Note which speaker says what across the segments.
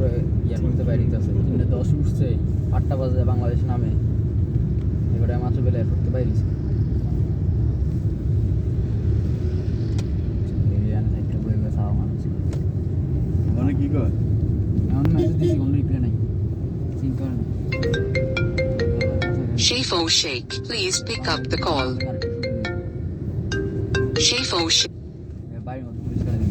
Speaker 1: মাত্র ইয়ার মধ্যে বাইরে আছে 3:10 উঠছে 8টা বাজে বাংলাদেশ নামে এবারে মাত্র বেলা এয়ারপোর্ট থেকে বাইরেছে
Speaker 2: মানে কি কয়
Speaker 1: এখন মেসেজ দিছি কোনো রিপ্লাই নাই সিম card
Speaker 3: Shafo Sheikh, please pick up the call. Shafo Sheikh.
Speaker 1: বাড়ির মধ্যে পরিষ্কার দিন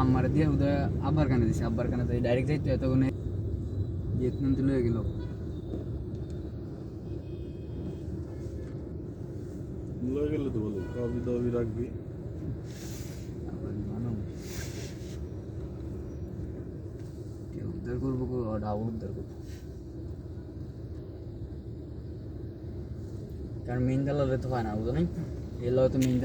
Speaker 1: আমার দিয়ে উদয় আব্বার কানে দিছে আব্বার কানে যাই ডাইরেক্ট যাইতো এতক্ষণে ভিয়েতনাম চলে গেল
Speaker 2: লয়ে গেলে তো বলে কবি দবি রাখবি
Speaker 1: উদ্ধার করবো ডাবল উদ্ধার করবো কারণ মেইন দালালে তো হয় না বুঝো নাই এর লগে তো মেইন